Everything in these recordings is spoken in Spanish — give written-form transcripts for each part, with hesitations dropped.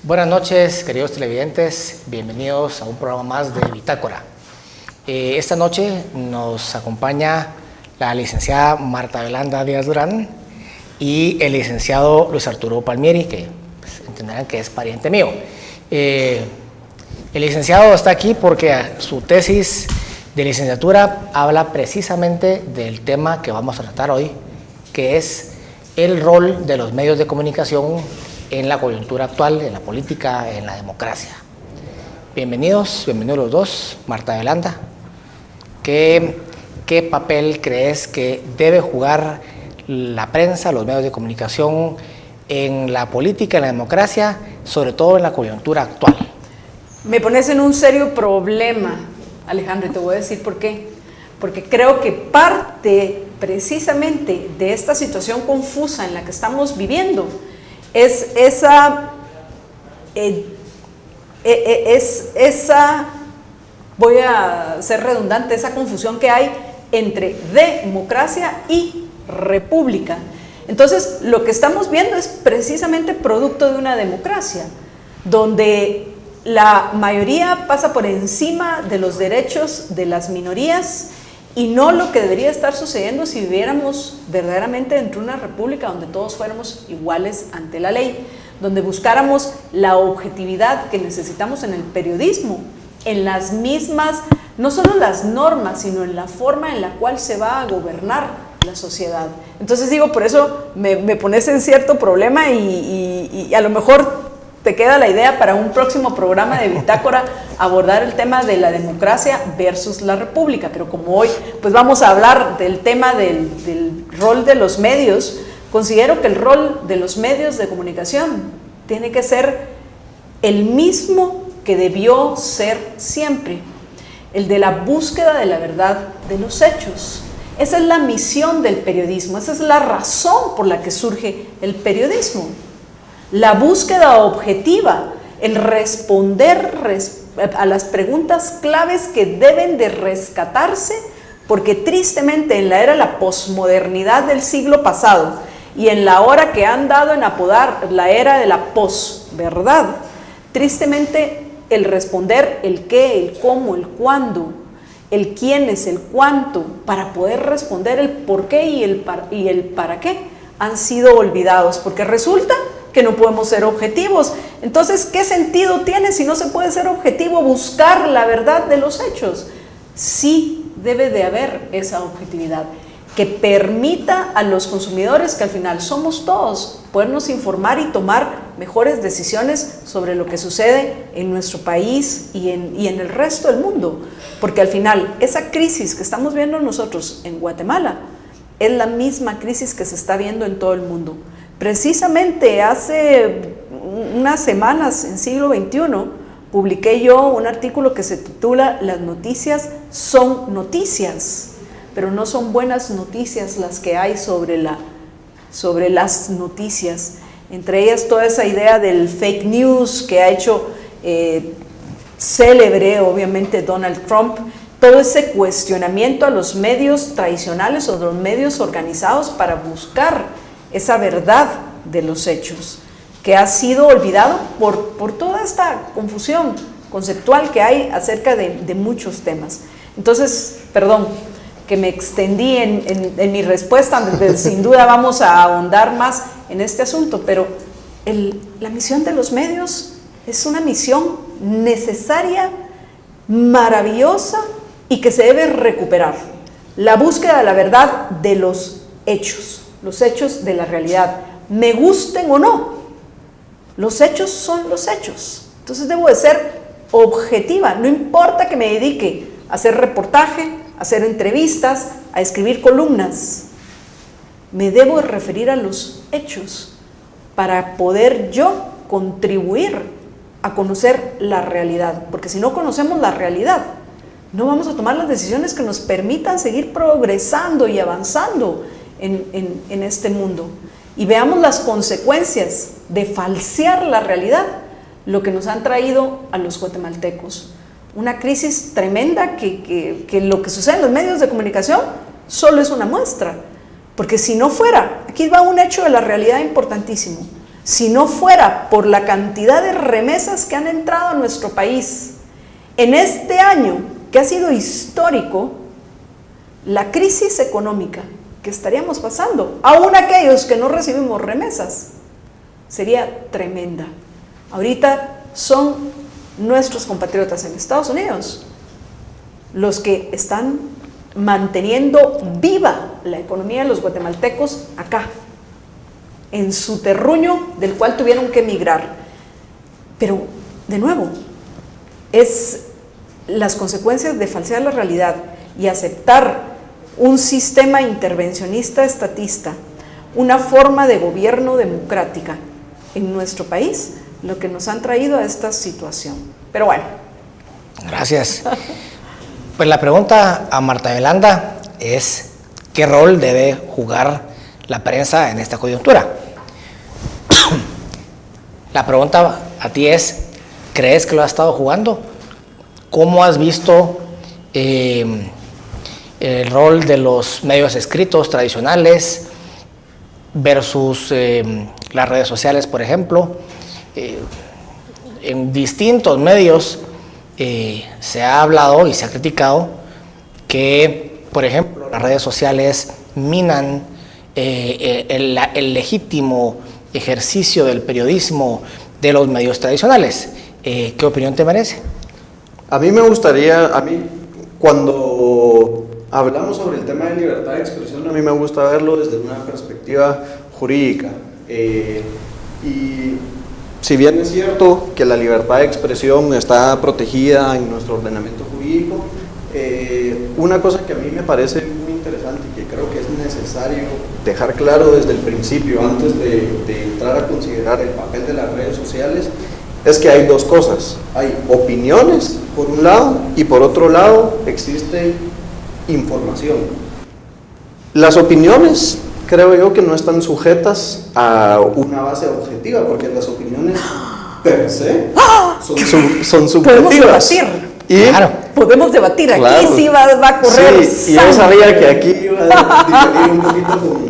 Buenas noches, queridos televidentes, bienvenidos a un programa más de Bitácora. Esta noche nos acompaña la licenciada Marta Yolanda Díaz Durán y el licenciado Luis Arturo Palmieri, que pues, entenderán que es pariente mío. El licenciado está aquí porque su tesis de licenciatura habla precisamente del tema que vamos a tratar hoy, que es el rol de los medios de comunicación en la coyuntura actual, en la política, en la democracia. Bienvenidos los dos. Marta Yolanda, ¿qué papel crees que debe jugar la prensa, los medios de comunicación en la política, en la democracia, sobre todo en la coyuntura actual? Me pones en un serio problema, Alejandro, y te voy a decir por qué. Porque creo que parte precisamente de esta situación confusa en la que estamos viviendo es esa, voy a ser redundante, esa confusión que hay entre democracia y república. Entonces, lo que estamos viendo es precisamente producto de una democracia, donde la mayoría pasa por encima de los derechos de las minorías y no lo que debería estar sucediendo si viviéramos verdaderamente dentro de una república donde todos fuéramos iguales ante la ley, donde buscáramos la objetividad que necesitamos en el periodismo, en las mismas, no solo las normas, sino en la forma en la cual se va a gobernar la sociedad. Entonces digo, por eso me pones en cierto problema y a lo mejor te queda la idea para un próximo programa de Bitácora abordar el tema de la democracia versus la república, pero como hoy pues vamos a hablar del tema del rol de los medios, considero que el rol de los medios de comunicación tiene que ser el mismo que debió ser siempre, el de la búsqueda de la verdad de los hechos. Esa es la misión del periodismo, esa es la razón por la que surge el periodismo. La búsqueda objetiva, el responder a las preguntas claves que deben de rescatarse, porque tristemente en la era de la posmodernidad del siglo pasado y en la hora que han dado en apodar la era de la posverdad, tristemente el responder el qué, el cómo, el cuándo, el quién es, el cuánto, para poder responder el por qué y el para qué, han sido olvidados, porque resulta que no podemos ser objetivos. Entonces, ¿qué sentido tiene si no se puede ser objetivo buscar la verdad de los hechos? Sí debe de haber esa objetividad que permita a los consumidores, que al final somos todos, podernos informar y tomar mejores decisiones sobre lo que sucede en nuestro país y en el resto del mundo. Porque al final, esa crisis que estamos viendo nosotros en Guatemala es la misma crisis que se está viendo en todo el mundo. Precisamente hace unas semanas, en siglo XXI, publiqué yo un artículo que se titula "Las noticias son noticias", pero no son buenas noticias las que hay sobre las noticias. Entre ellas toda esa idea del fake news que ha hecho célebre, obviamente, Donald Trump, todo ese cuestionamiento a los medios tradicionales o los medios organizados para buscar esa verdad de los hechos, que ha sido olvidado por toda esta confusión conceptual que hay acerca de muchos temas. Entonces, perdón que me extendí en mi respuesta, sin duda vamos a ahondar más en este asunto, pero la misión de los medios es una misión necesaria, maravillosa y que se debe recuperar. La búsqueda de la verdad de los hechos de la realidad, me gusten o no, los hechos son los hechos. Entonces debo de ser objetiva, no importa que me dedique a hacer reportaje, a hacer entrevistas, a escribir columnas, me debo de referir a los hechos para poder yo contribuir a conocer la realidad, porque si no conocemos la realidad, no vamos a tomar las decisiones que nos permitan seguir progresando y avanzando en este mundo. Y veamos las consecuencias de falsear la realidad, lo que nos han traído a los guatemaltecos. Una crisis tremenda que lo que sucede en los medios de comunicación solo es una muestra. Porque si no fuera, aquí va un hecho de la realidad importantísimo. si no fuera por la cantidad de remesas que han entrado a nuestro país en este año, que ha sido histórico, la crisis económica que estaríamos pasando, aún aquellos que no recibimos remesas, sería tremenda. Ahorita son nuestros compatriotas en Estados Unidos los que están manteniendo viva la economía de los guatemaltecos acá, en su terruño del cual tuvieron que emigrar. Pero, de nuevo, es las consecuencias de falsear la realidad y aceptar un sistema intervencionista estatista, una forma de gobierno democrática en nuestro país, lo que nos han traído a esta situación. Pero bueno. Gracias. Pues la pregunta a Marta Yolanda es, ¿qué rol debe jugar la prensa en esta coyuntura? La pregunta a ti es, ¿crees que lo ha estado jugando? ¿Cómo has visto el rol de los medios escritos tradicionales versus las redes sociales, por ejemplo? En distintos medios se ha hablado y se ha criticado que, por ejemplo, las redes sociales minan el legítimo ejercicio del periodismo de los medios tradicionales. ¿Qué opinión te merece? A mí me gustaría, cuando hablamos sobre el tema de libertad de expresión, a mí me gusta verlo desde una perspectiva jurídica. Y si bien es cierto que la libertad de expresión está protegida en nuestro ordenamiento jurídico, una cosa que a mí me parece muy interesante y que creo que es necesario dejar claro desde el principio, antes de entrar a considerar el papel de las redes sociales, es que hay dos cosas. Hay opiniones, por un lado, y por otro lado existe información. Las opiniones, creo yo, que no están sujetas a una base objetiva, porque las opiniones per se son subjetivas. Podemos debatir. Claro. Podemos debatir. Claro. Aquí sí va a correr. Sí, y yo sabía que aquí iba a diferir un poquito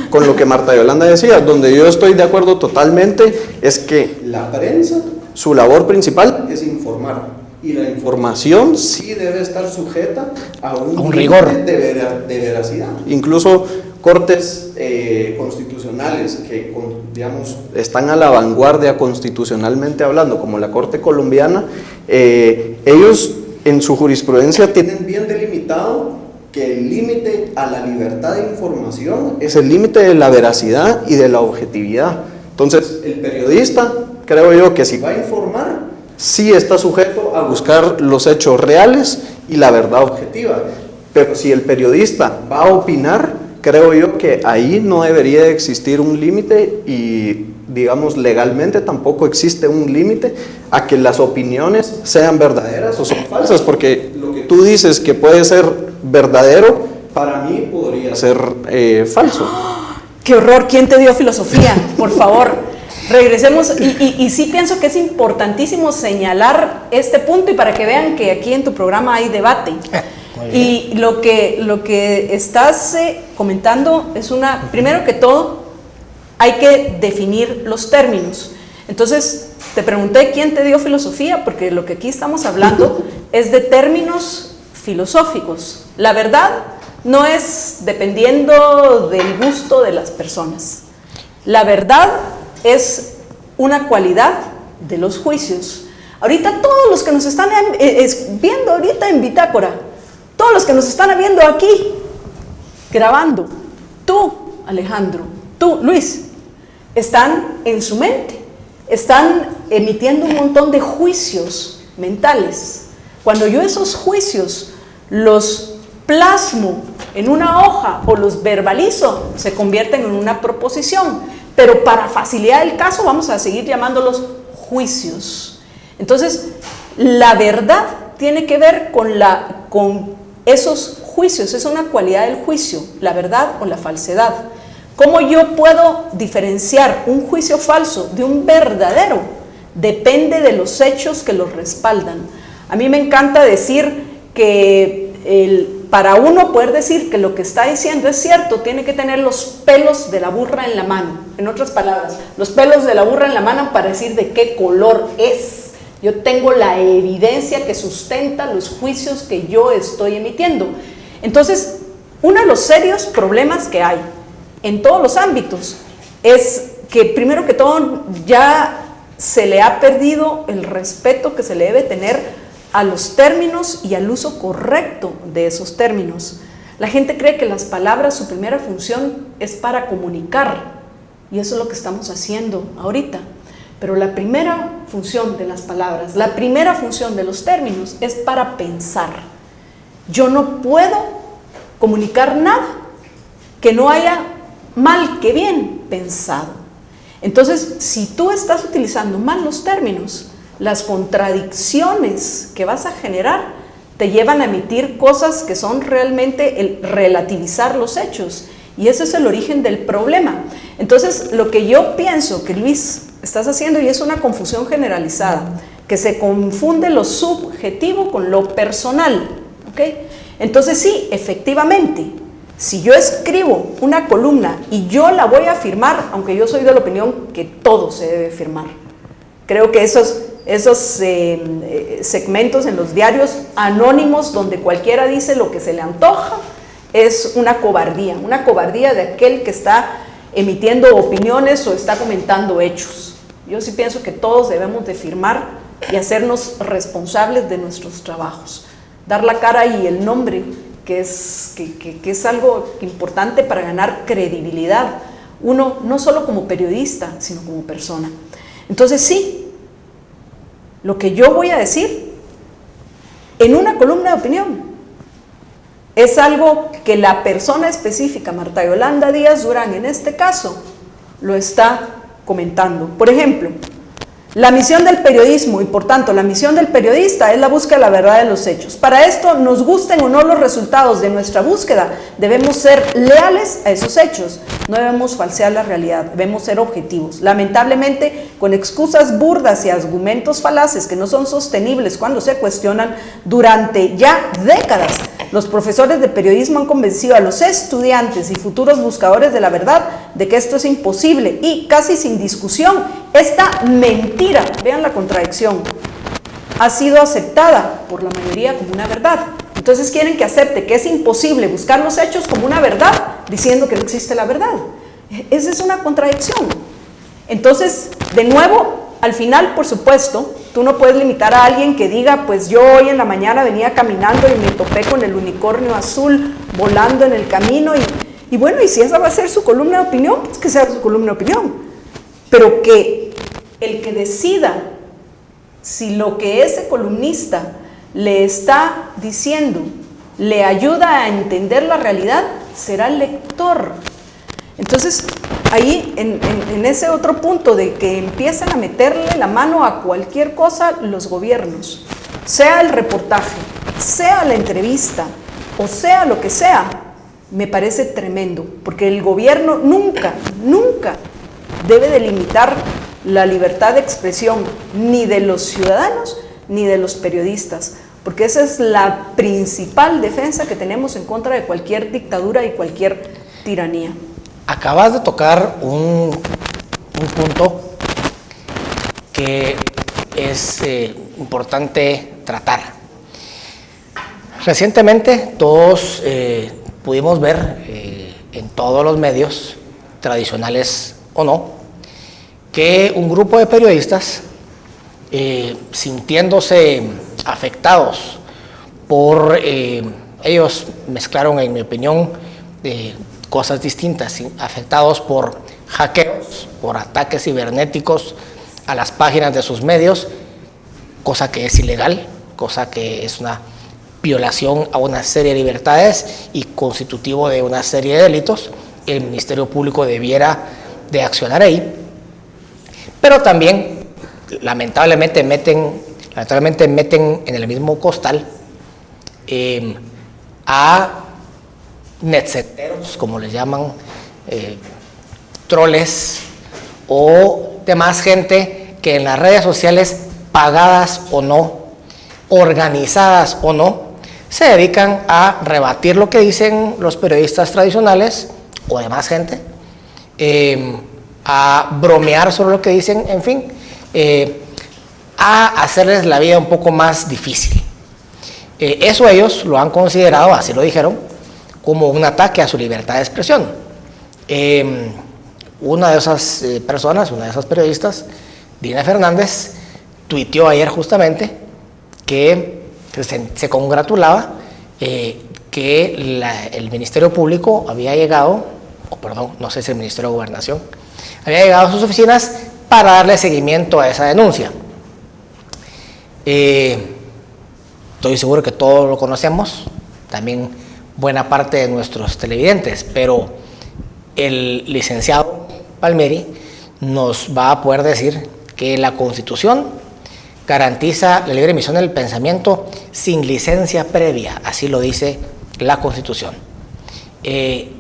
con lo que Marta Yolanda decía. Donde yo estoy de acuerdo totalmente es que la prensa, su labor principal es informar. Y la información sí debe estar sujeta a un rigor de veracidad. Incluso cortes constitucionales que, digamos, están a la vanguardia constitucionalmente hablando, como la Corte Colombiana, ellos en su jurisprudencia tienen bien delimitado que el límite a la libertad de información es el límite de la veracidad y de la objetividad. Entonces, el periodista, creo yo, que si va a informar, sí está sujeto a buscar los hechos reales y la verdad objetiva. Pero si el periodista va a opinar, creo yo que ahí no debería de existir un límite y, digamos, legalmente tampoco existe un límite a que las opiniones sean verdaderas o son falsas, porque lo que tú dices que puede ser verdadero, para mí podría ser falso. ¡Qué horror! ¿Quién te dio filosofía? Por favor, regresemos. Y sí pienso que es importantísimo señalar este punto y para que vean que aquí en tu programa hay debate. Y lo que estás comentando es primero que todo, hay que definir los términos. Entonces, te pregunté quién te dio filosofía, porque lo que aquí estamos hablando es de términos filosóficos. La verdad no es dependiendo del gusto de las personas. La verdad es una cualidad de los juicios. Ahorita todos los que nos están viendo ahorita en Bitácora, todos los que nos están viendo aquí, grabando, tú, Alejandro, tú, Luis, están en su mente, están emitiendo un montón de juicios mentales. Cuando yo esos juicios los plasmo en una hoja o los verbalizo, se convierten en una proposición, pero para facilidad del caso vamos a seguir llamándolos juicios. Entonces, la verdad tiene que ver con esos juicios, es una cualidad del juicio, la verdad o la falsedad. ¿Cómo yo puedo diferenciar un juicio falso de un verdadero? Depende de los hechos que los respaldan. A mí me encanta decir que para uno poder decir que lo que está diciendo es cierto, tiene que tener los pelos de la burra en la mano. En otras palabras, los pelos de la burra en la mano para decir de qué color es. Yo tengo la evidencia que sustenta los juicios que yo estoy emitiendo. Entonces, uno de los serios problemas que hay en todos los ámbitos es que, primero que todo, ya se le ha perdido el respeto que se le debe tener a los términos y al uso correcto de esos términos. La gente cree que las palabras, su primera función es para comunicar, y eso es lo que estamos haciendo ahorita. Pero la primera función de las palabras, la primera función de los términos es para pensar. Yo no puedo comunicar nada que no haya mal que bien pensado. Entonces, si tú estás utilizando mal los términos, las contradicciones que vas a generar te llevan a emitir cosas que son realmente el relativizar los hechos, y ese es el origen del problema. Entonces, lo que yo pienso que, Luis, estás haciendo, y es una confusión generalizada, que se confunde lo subjetivo con lo personal, ¿ok? Entonces sí, efectivamente, si yo escribo una columna y yo la voy a firmar, aunque yo soy de la opinión que todo se debe firmar, creo que esos segmentos en los diarios anónimos donde cualquiera dice lo que se le antoja, es una cobardía de aquel que está emitiendo opiniones o está comentando hechos. Yo sí pienso que todos debemos de firmar y hacernos responsables de nuestros trabajos, dar la cara y el nombre, que es algo importante para ganar credibilidad, uno no solo como periodista, sino como persona. Entonces sí, lo que yo voy a decir en una columna de opinión es algo que la persona específica, Marta Yolanda Díaz Durán, en este caso, lo está comentando. Por ejemplo, la misión del periodismo, y por tanto la misión del periodista, es la búsqueda de la verdad de los hechos. Para esto, nos gusten o no los resultados de nuestra búsqueda, debemos ser leales a esos hechos, no debemos falsear la realidad, debemos ser objetivos. Lamentablemente, con excusas burdas y argumentos falaces que no son sostenibles cuando se cuestionan, durante ya décadas, los profesores de periodismo han convencido a los estudiantes y futuros buscadores de la verdad de que esto es imposible, y casi sin discusión, esta mentira, vean la contradicción, ha sido aceptada por la mayoría como una verdad. Entonces quieren que acepte que es imposible buscar los hechos como una verdad, diciendo que no existe la verdad. Esa es una contradicción. Entonces, de nuevo, al final, por supuesto, tú no puedes limitar a alguien que diga, pues yo hoy en la mañana venía caminando y me topé con el unicornio azul volando en el camino, y bueno, y si esa va a ser su columna de opinión, pues que sea su columna de opinión. Pero que el que decida si lo que ese columnista le está diciendo le ayuda a entender la realidad, será el lector. Entonces, ahí, en ese otro punto de que empiezan a meterle la mano a cualquier cosa los gobiernos, sea el reportaje, sea la entrevista, o sea lo que sea, me parece tremendo, porque el gobierno nunca debe delimitar la libertad de expresión, ni de los ciudadanos, ni de los periodistas, porque esa es la principal defensa que tenemos en contra de cualquier dictadura y cualquier tiranía. Acabas de tocar un punto que es importante tratar. Recientemente todos pudimos ver en todos los medios, tradicionales o no, que un grupo de periodistas, sintiéndose afectados por, ellos mezclaron, en mi opinión, cosas distintas, afectados por hackeos, por ataques cibernéticos a las páginas de sus medios, cosa que es ilegal, cosa que es una violación a una serie de libertades y constitutivo de una serie de delitos. El Ministerio Público debiera de accionar ahí, pero también lamentablemente meten en el mismo costal a netseteros, como les llaman, troles o demás gente que en las redes sociales, pagadas o no, organizadas o no, se dedican a rebatir lo que dicen los periodistas tradicionales o demás gente, a bromear sobre lo que dicen, en fin, a hacerles la vida un poco más difícil. Eso ellos lo han considerado, así lo dijeron, como un ataque a su libertad de expresión. Una de esas personas, una de esas periodistas, Dina Fernández, tuiteó ayer justamente que se congratulaba que el Ministerio Público había llegado, no sé si el Ministerio de Gobernación, había llegado a sus oficinas para darle seguimiento a esa denuncia. Estoy seguro que todos lo conocemos, también buena parte de nuestros televidentes, pero el licenciado Palmieri nos va a poder decir que la Constitución garantiza la libre emisión del pensamiento sin licencia previa, así lo dice la Constitución.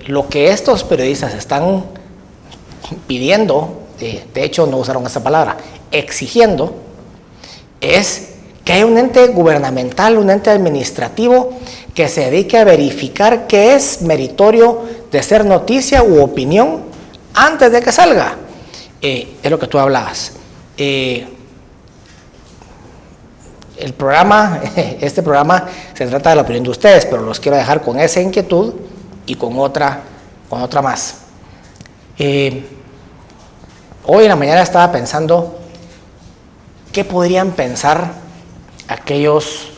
Lo que estos periodistas están pidiendo, de hecho no usaron esa palabra, exigiendo, es que haya un ente gubernamental, un ente administrativo que se dedique a verificar qué es meritorio de ser noticia u opinión antes de que salga. Es lo que tú hablabas. Este programa se trata de la opinión de ustedes, pero los quiero dejar con esa inquietud y con otra más. Hoy en la mañana estaba pensando qué podrían pensar aquellos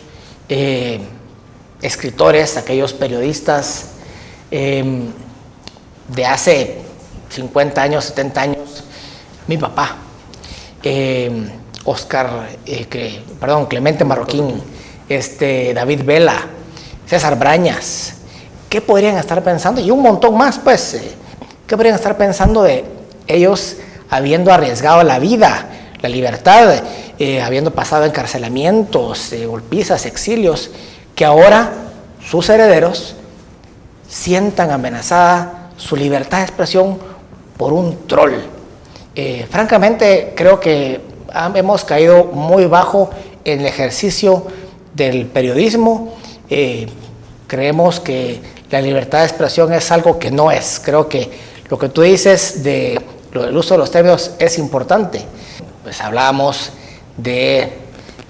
escritores, aquellos periodistas de hace 50 años, 70 años, mi papá, Clemente Marroquín, David Vela, César Brañas. ¿Qué podrían estar pensando? Y un montón más, pues. ¿Qué podrían estar pensando de ellos habiendo arriesgado la vida, la libertad, habiendo pasado encarcelamientos, golpizas, exilios, que ahora sus herederos sientan amenazada su libertad de expresión por un troll? Francamente, creo que hemos caído muy bajo en el ejercicio del periodismo. Creemos que la libertad de expresión es algo que no es. Creo que lo que tú dices del uso de los términos es importante. Pues hablábamos de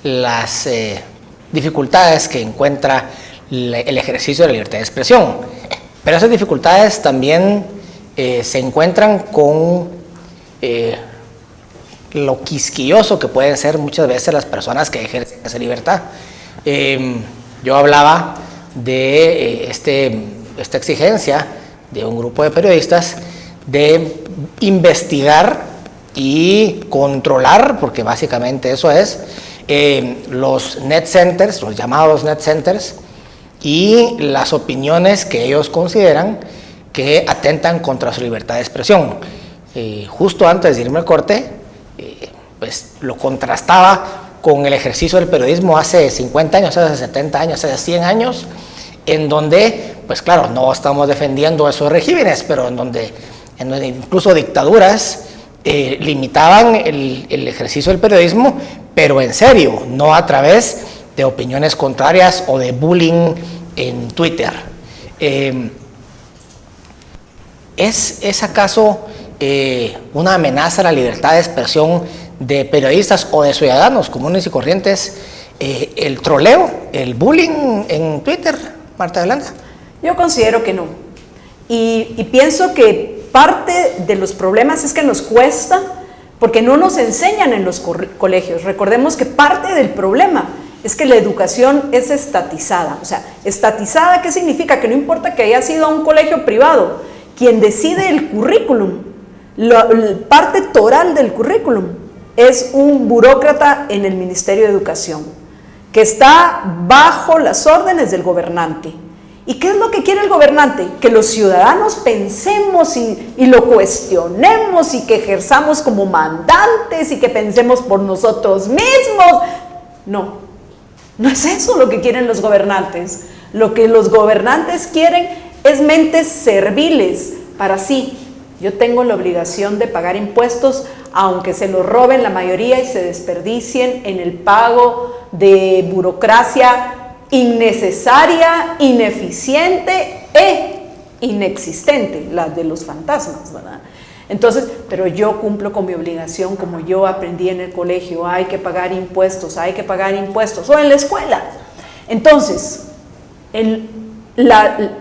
las dificultades que encuentra el ejercicio de la libertad de expresión, pero esas dificultades también se encuentran con lo quisquilloso que pueden ser muchas veces las personas que ejercen esa libertad. Yo hablaba de esta exigencia de un grupo de periodistas de investigar y controlar, porque básicamente eso es, los net centers, los llamados net centers, y las opiniones que ellos consideran que atentan contra su libertad de expresión. Justo antes de irme al corte, pues lo contrastaba con el ejercicio del periodismo hace 50 años, hace 70 años, hace 100 años, en donde, pues claro, no estamos defendiendo esos regímenes, pero en donde incluso dictaduras limitaban el ejercicio del periodismo, pero en serio, no a través de opiniones contrarias o de bullying en Twitter. ¿Es acaso una amenaza a la libertad de expresión de periodistas o de ciudadanos comunes y corrientes el troleo, el bullying en Twitter, Marta Yolanda? Yo considero que no. Y pienso que parte de los problemas es que nos cuesta porque no nos enseñan en los colegios. Recordemos que parte del problema es que la educación es estatizada. O sea, estatizada, ¿qué significa? Que no importa que haya sido a un colegio privado, quien decide el currículum, la parte toral del currículum, es un burócrata en el Ministerio de Educación, que está bajo las órdenes del gobernante. ¿Y qué es lo que quiere el gobernante? Que los ciudadanos pensemos y lo cuestionemos y que ejerzamos como mandantes y que pensemos por nosotros mismos. No, no es eso lo que quieren los gobernantes. Lo que los gobernantes quieren es mentes serviles para sí. Yo tengo la obligación de pagar impuestos, aunque se los roben la mayoría y se desperdicien en el pago de burocracia innecesaria, ineficiente e inexistente, la de los fantasmas, ¿verdad? Entonces, pero yo cumplo con mi obligación como yo aprendí en el colegio, hay que pagar impuestos, o en la escuela. Entonces,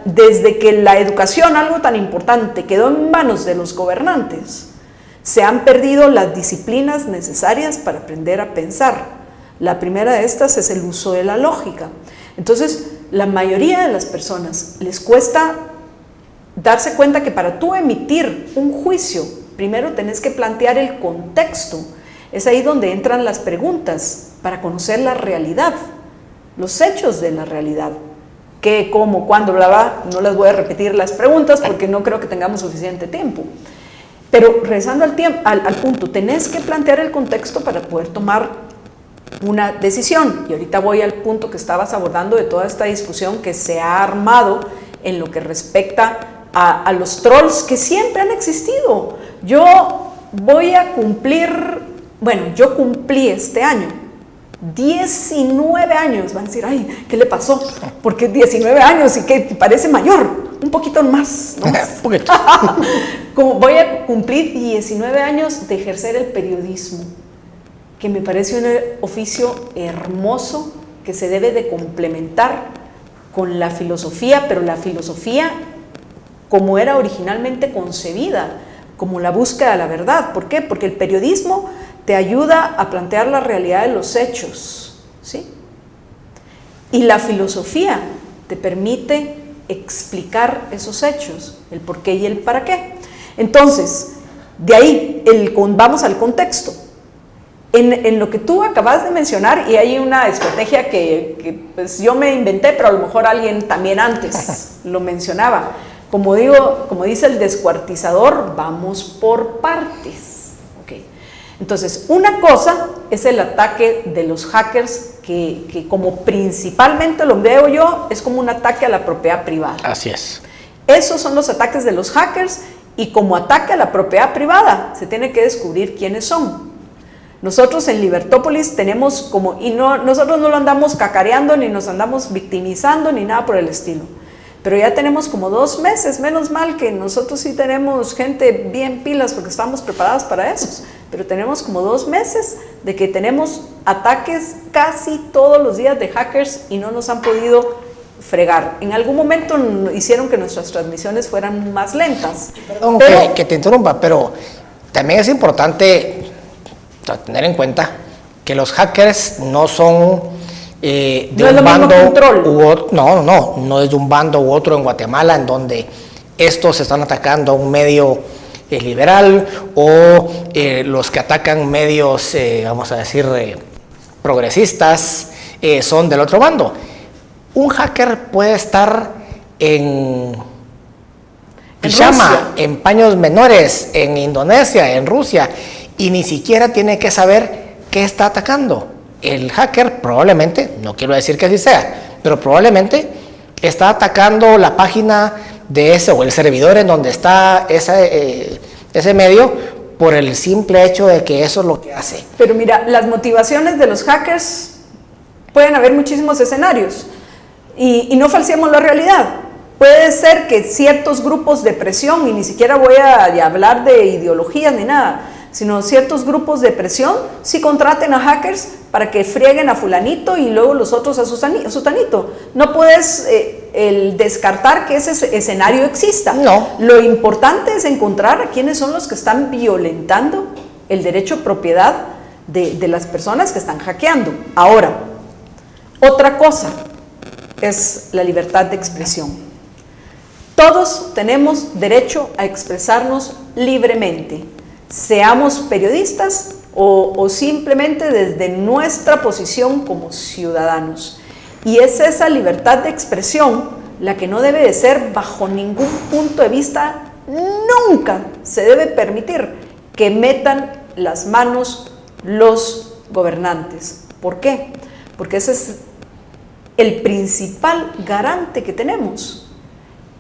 desde que la educación, algo tan importante, quedó en manos de los gobernantes, se han perdido las disciplinas necesarias para aprender a pensar. La primera de estas es el uso de la lógica. Entonces, la mayoría de las personas les cuesta darse cuenta que para tú emitir un juicio, primero tenés que plantear el contexto. Es ahí donde entran las preguntas para conocer la realidad, los hechos de la realidad. ¿Qué, cómo, cuándo, bla, bla? No les voy a repetir las preguntas porque no creo que tengamos suficiente tiempo. Pero regresando al punto, tenés que plantear el contexto para poder tomar una decisión. Y ahorita voy al punto que estabas abordando de toda esta discusión que se ha armado en lo que respecta a los trolls que siempre han existido. Yo cumplí este año 19 años. Van a decir, ay, ¿qué le pasó? Porque 19 años y que parece mayor, un poquito más, ¿no? Como voy a cumplir 19 años de ejercer el periodismo, que me parece un oficio hermoso que se debe de complementar con la filosofía, pero la filosofía como era originalmente concebida, como la búsqueda de la verdad. ¿Por qué? Porque el periodismo te ayuda a plantear la realidad de los hechos, ¿sí? Y la filosofía te permite explicar esos hechos, el por qué y el para qué. Entonces, de ahí, vamos al contexto. En lo que tú acabas de mencionar, y hay una estrategia que pues yo me inventé, pero a lo mejor alguien también antes lo mencionaba. Como dice el descuartizador, vamos por partes. Okay. Entonces, una cosa es el ataque de los hackers, que como principalmente lo veo yo, es como un ataque a la propiedad privada. Así es. Esos son los ataques de los hackers, y como ataque a la propiedad privada, se tiene que descubrir quiénes son. Nosotros en Libertópolis tenemos nosotros no lo andamos cacareando, ni nos andamos victimizando, ni nada por el estilo. Pero ya tenemos como 2 meses, menos mal que nosotros sí tenemos gente bien pilas porque estamos preparadas para eso, pero tenemos como 2 meses de que tenemos ataques casi todos los días de hackers y no nos han podido fregar. En algún momento hicieron que nuestras transmisiones fueran más lentas. Perdón que te interrumpa, pero también es importante tener en cuenta que los hackers no son de un bando u otro, no es de un bando u otro en Guatemala, en donde estos están atacando a un medio liberal, o los que atacan medios, vamos a decir, progresistas, son del otro bando. Un hacker puede estar en pijama, en paños menores, en Indonesia, en Rusia, y ni siquiera tiene que saber qué está atacando. El hacker probablemente, no quiero decir que así sea, pero probablemente está atacando la página de ese o el servidor en donde está ese medio, por el simple hecho de que eso es lo que hace. Pero mira, las motivaciones de los hackers, pueden haber muchísimos escenarios, y no falseemos la realidad. Puede ser que ciertos grupos de presión, y ni siquiera voy a hablar de ideologías ni nada, sino ciertos grupos de presión sí contraten a hackers para que frieguen a fulanito y luego los otros a sutanito. No puedes descartar que ese escenario exista. No. Lo importante es encontrar a quiénes son los que están violentando el derecho a propiedad de las personas que están hackeando. Ahora, otra cosa es la libertad de expresión. Todos tenemos derecho a expresarnos libremente, seamos periodistas o simplemente desde nuestra posición como ciudadanos. Y es esa libertad de expresión la que no debe de ser, bajo ningún punto de vista, nunca se debe permitir que metan las manos los gobernantes. ¿Por qué? Porque ese es el principal garante que tenemos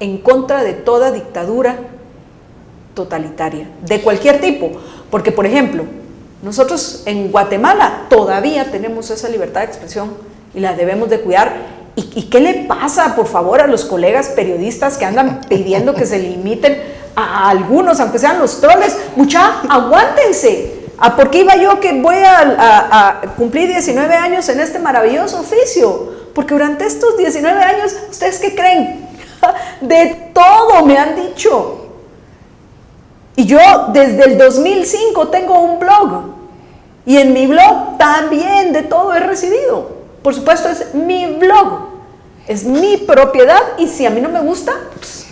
en contra de toda dictadura totalitaria, de cualquier tipo. Porque, por ejemplo, nosotros en Guatemala todavía tenemos esa libertad de expresión y la debemos de cuidar, ¿Y qué le pasa, por favor, a los colegas periodistas que andan pidiendo que se limiten a algunos, aunque sean los troles? Mucha, aguántense. ¿Por qué iba yo que voy a cumplir 19 años en este maravilloso oficio? Porque durante estos 19 años, ¿ustedes qué creen? De todo me han dicho. Y yo desde el 2005 tengo un blog. Y en mi blog también de todo he recibido. Por supuesto, es mi blog. Es mi propiedad. Y si a mí no me gusta, pues,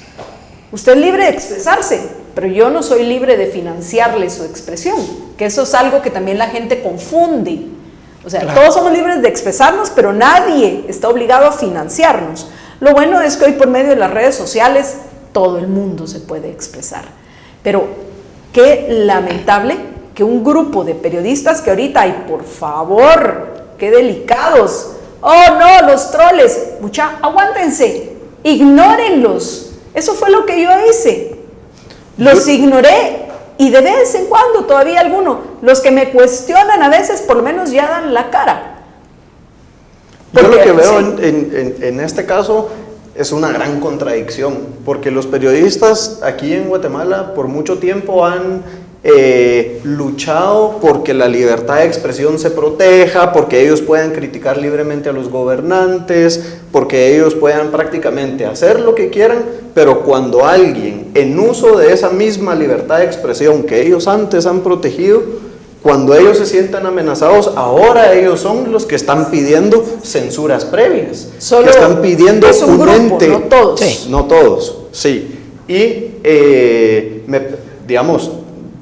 usted es libre de expresarse. Pero yo no soy libre de financiarle su expresión. Que eso es algo que también la gente confunde. O sea, claro, todos somos libres de expresarnos, pero nadie está obligado a financiarnos. Lo bueno es que hoy por medio de las redes sociales todo el mundo se puede expresar. Pero qué lamentable que un grupo de periodistas que ahorita, ay, por favor, qué delicados. Oh no, los troles. Mucha, aguántense, ignórenlos. Eso fue lo que yo hice. Los ignoré. Y de vez en cuando todavía algunos, los que me cuestionan a veces por lo menos ya dan la cara. Yo lo que veo en este caso es una gran contradicción, porque los periodistas aquí en Guatemala por mucho tiempo han luchado porque la libertad de expresión se proteja, porque ellos puedan criticar libremente a los gobernantes, porque ellos puedan prácticamente hacer lo que quieran, pero cuando alguien en uso de esa misma libertad de expresión que ellos antes han protegido, cuando ellos se sientan amenazados, ahora ellos son los que están pidiendo censuras previas, solo que están pidiendo es un grupo, ente, no todos. Sí, no todos, sí. Y digamos,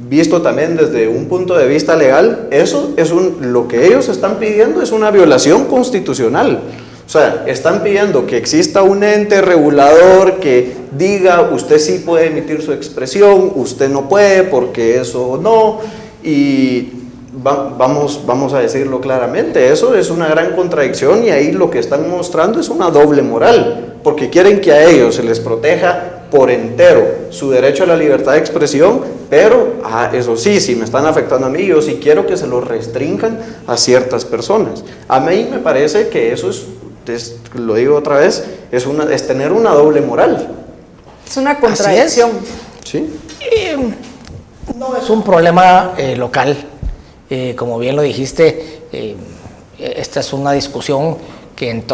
visto también desde un punto de vista legal, eso es lo que ellos están pidiendo es una violación constitucional. O sea, están pidiendo que exista un ente regulador que diga usted sí puede emitir su expresión, usted no puede porque eso no, y vamos a decirlo claramente, eso es una gran contradicción y ahí lo que están mostrando es una doble moral, porque quieren que a ellos se les proteja por entero su derecho a la libertad de expresión, pero eso sí, si me están afectando a mí, yo sí quiero que se lo restrinjan a ciertas personas. A mí me parece que eso lo digo otra vez, es tener una doble moral. Es una contradicción. ¿Sí? No es un problema local, como bien lo dijiste, esta es una discusión que en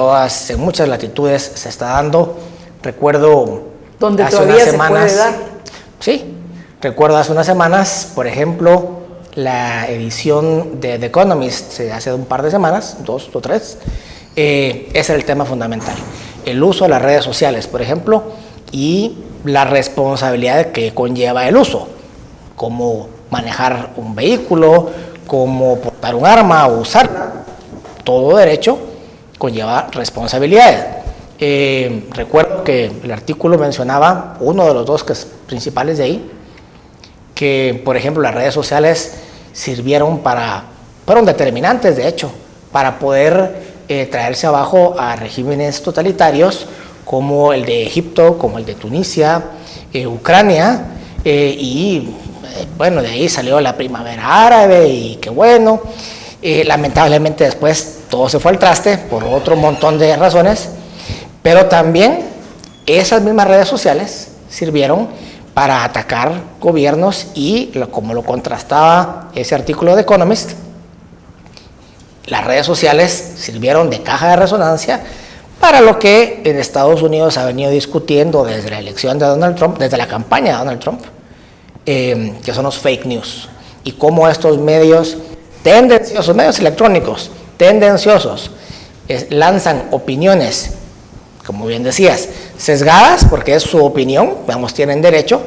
muchas latitudes se está dando. Recuerdo donde hace todavía unas se semanas, puede dar. Sí, recuerdo hace unas semanas, por ejemplo, la edición de The Economist hace un par de semanas, 2 o 3, ese era el tema fundamental, el uso de las redes sociales, por ejemplo, y la responsabilidad que conlleva el uso, como manejar un vehículo, como portar un arma o usarla, todo derecho conlleva responsabilidades. Recuerdo que el artículo mencionaba, uno de los dos principales de ahí, que por ejemplo las redes sociales fueron determinantes de hecho, para poder traerse abajo a regímenes totalitarios como el de Egipto, como el de Tunisia, Ucrania, bueno, de ahí salió la primavera árabe y qué bueno. Lamentablemente después todo se fue al traste por otro montón de razones, pero también esas mismas redes sociales sirvieron para atacar gobiernos y, como lo contrastaba ese artículo de Economist, las redes sociales sirvieron de caja de resonancia para lo que en Estados Unidos ha venido discutiendo desde la elección de Donald Trump, desde la campaña de Donald Trump, que son los fake news, y cómo estos medios tendenciosos, medios electrónicos tendenciosos, lanzan opiniones, como bien decías, sesgadas, porque es su opinión, vamos, tienen derecho,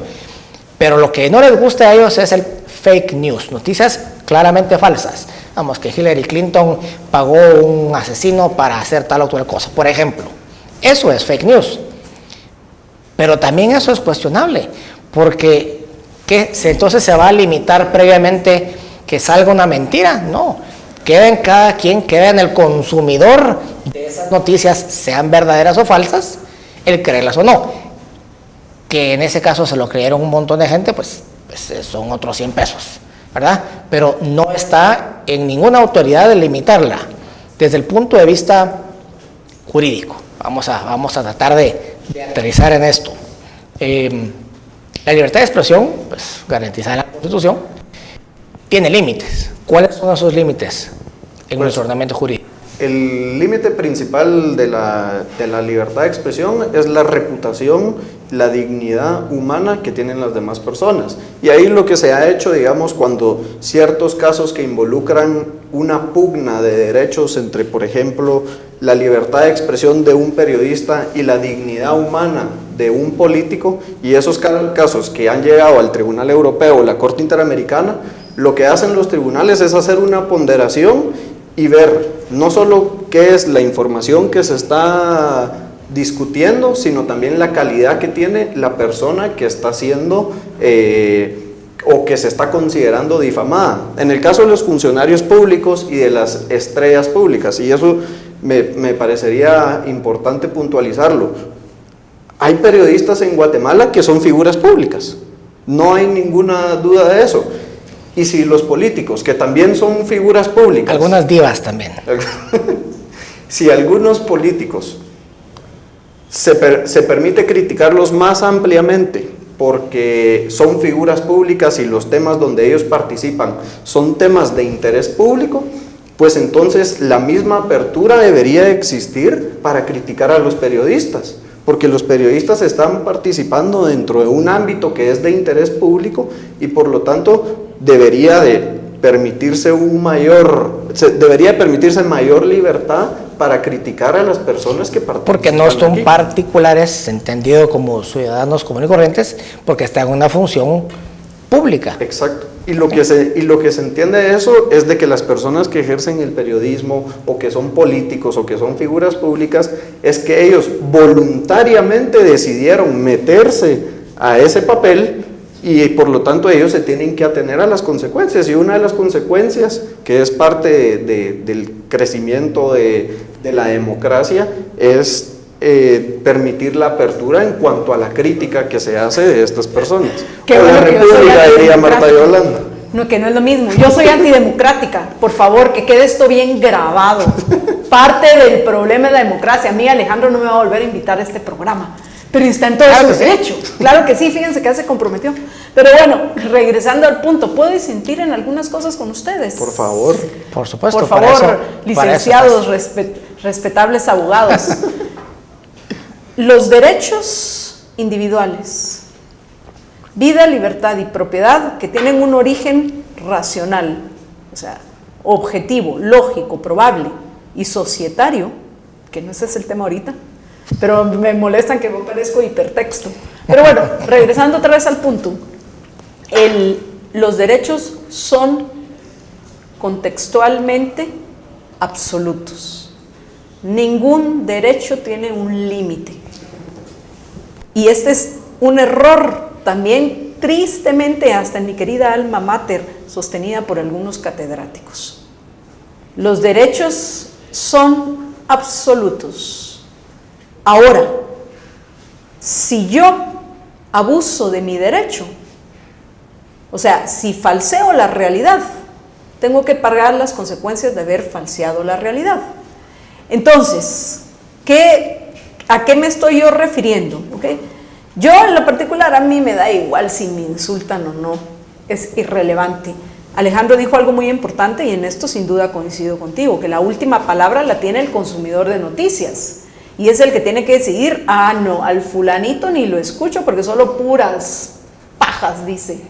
pero lo que no les gusta a ellos es el fake news, noticias claramente falsas. Vamos, que Hillary Clinton pagó un asesino para hacer tal o tal cosa, por ejemplo. Eso es fake news. Pero también eso es cuestionable, porque entonces se va a limitar previamente que salga una mentira. No, cada quien queda en el consumidor de esas noticias, sean verdaderas o falsas, el creerlas o no. Que en ese caso se lo creyeron un montón de gente, pues son otros 100 pesos, ¿verdad? Pero no está en ninguna autoridad de limitarla. Desde el punto de vista jurídico. Vamos a tratar de aterrizar en esto. La libertad de expresión, pues, garantizada en la Constitución, tiene límites. ¿Cuáles son esos límites en nuestro ordenamiento jurídico? El límite principal de la libertad de expresión es la reputación, la dignidad humana que tienen las demás personas. Y ahí lo que se ha hecho, digamos, cuando ciertos casos que involucran una pugna de derechos entre, por ejemplo, la libertad de expresión de un periodista y la dignidad humana de un político, y esos casos que han llegado al Tribunal Europeo o la Corte Interamericana, lo que hacen los tribunales es hacer una ponderación y ver no solo qué es la información que se está discutiendo, sino también la calidad que tiene la persona que está siendo o que se está considerando difamada. En el caso de los funcionarios públicos y de las estrellas públicas, y eso me parecería importante puntualizarlo, hay periodistas en Guatemala que son figuras públicas, no hay ninguna duda de eso. Y si los políticos, que también son figuras públicas... Algunas divas también. Si algunos políticos se permite criticarlos más ampliamente porque son figuras públicas y los temas donde ellos participan son temas de interés público, pues entonces la misma apertura debería existir para criticar a los periodistas, porque los periodistas están participando dentro de un ámbito que es de interés público y por lo tanto debería permitirse mayor libertad para criticar a las personas que participan. Porque no son particulares, entendido como ciudadanos comunes y corrientes, porque están en una función pública. Exacto. Y lo que se entiende de eso es de que las personas que ejercen el periodismo o que son políticos o que son figuras públicas, es que ellos voluntariamente decidieron meterse a ese papel y por lo tanto ellos se tienen que atener a las consecuencias, y una de las consecuencias que es parte del crecimiento de la democracia es permitir la apertura en cuanto a la crítica que se hace de estas personas. Qué bueno, la República, diría Marta Yolanda. No, que no es lo mismo. Yo soy antidemocrática. Por favor, que quede esto bien grabado. Parte del problema de la democracia. A mí Alejandro no me va a volver a invitar a este programa, pero está en todo su derecho. Claro que sí, fíjense que ya se comprometió. Pero bueno, regresando al punto, ¿puedo disentir en algunas cosas con ustedes? Por favor. Por supuesto. Por favor, licenciados, respetables abogados. Los derechos individuales, vida, libertad y propiedad, que tienen un origen racional, o sea, objetivo, lógico, probable y societario, que no ese es el tema ahorita, pero me molestan que me parezco hipertexto. Pero bueno, regresando otra vez al punto, los derechos son contextualmente absolutos. Ningún derecho tiene un límite. Y este es un error también, tristemente, hasta en mi querida alma mater, sostenida por algunos catedráticos. Los derechos son absolutos. Ahora, si yo abuso de mi derecho, o sea, si falseo la realidad, tengo que pagar las consecuencias de haber falseado la realidad. Entonces, ¿a qué me estoy yo refiriendo? ¿Okay? Yo en lo particular, a mí me da igual si me insultan o no, es irrelevante. Alejandro dijo algo muy importante y en esto sin duda coincido contigo, que la última palabra la tiene el consumidor de noticias y es el que tiene que decidir, no, al fulanito ni lo escucho porque solo puras pajas dice,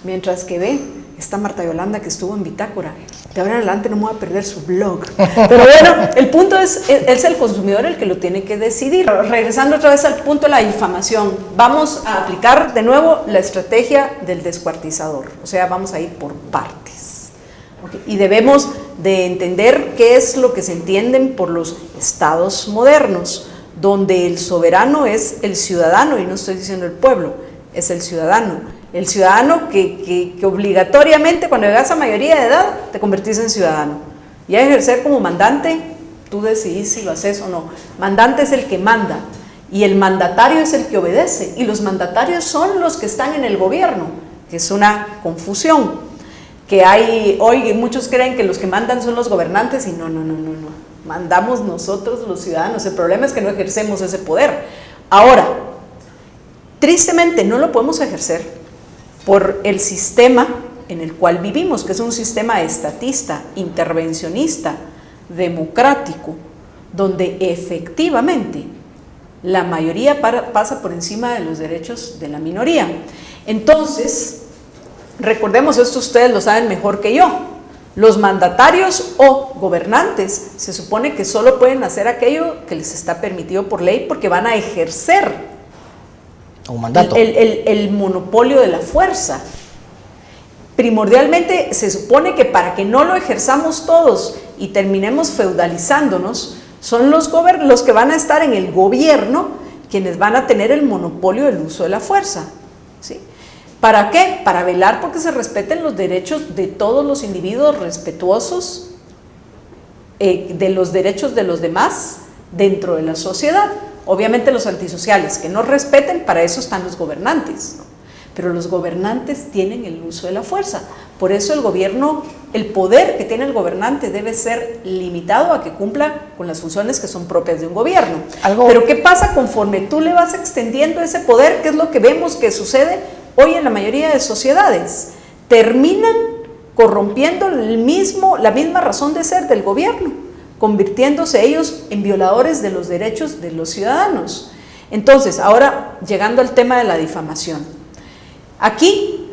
mientras que ve, está Marta Yolanda que estuvo en Bitácora, de ahora en adelante no me voy a perder su blog. Pero bueno, el punto es el consumidor el que lo tiene que decidir. Regresando otra vez al punto de la difamación, vamos a aplicar de nuevo la estrategia del descuartizador, o sea, vamos a ir por partes. ¿Okay? Y debemos de entender qué es lo que se entienden por los estados modernos, donde el soberano es el ciudadano, y no estoy diciendo el pueblo, es el ciudadano. El ciudadano que obligatoriamente cuando llegas a mayoría de edad te convertís en ciudadano. Y a ejercer como mandante, tú decidís si lo haces o no. Mandante es el que manda y el mandatario es el que obedece. Y los mandatarios son los que están en el gobierno, que es una confusión. Que hay, hoy muchos creen que los que mandan son los gobernantes y no. mandamos nosotros los ciudadanos. El problema es que no ejercemos ese poder. Ahora, tristemente no lo podemos ejercer por el sistema en el cual vivimos, que es un sistema estatista, intervencionista, democrático, donde efectivamente la mayoría pasa por encima de los derechos de la minoría. Entonces, recordemos esto, ustedes lo saben mejor que yo, los mandatarios o gobernantes se supone que solo pueden hacer aquello que les está permitido por ley porque van a ejercer un mandato, el monopolio de la fuerza. Primordialmente se supone que para que no lo ejerzamos todos y terminemos feudalizándonos, son los que van a estar en el gobierno quienes van a tener el monopolio del uso de la fuerza, ¿sí? ¿Para qué? Para velar porque se respeten los derechos de todos los individuos, respetuosos de los derechos de los demás dentro de la sociedad. Obviamente los antisociales que no respeten, para eso están los gobernantes, ¿no? Pero los gobernantes tienen el uso de la fuerza. Por eso el gobierno, el poder que tiene el gobernante debe ser limitado a que cumpla con las funciones que son propias de un gobierno. Pero ¿qué pasa conforme tú le vas extendiendo ese poder? ¿Qué es lo que vemos que sucede hoy en la mayoría de sociedades? Terminan corrompiendo la misma razón de ser del gobierno, convirtiéndose ellos en violadores de los derechos de los ciudadanos. Entonces, ahora llegando al tema de la difamación. Aquí,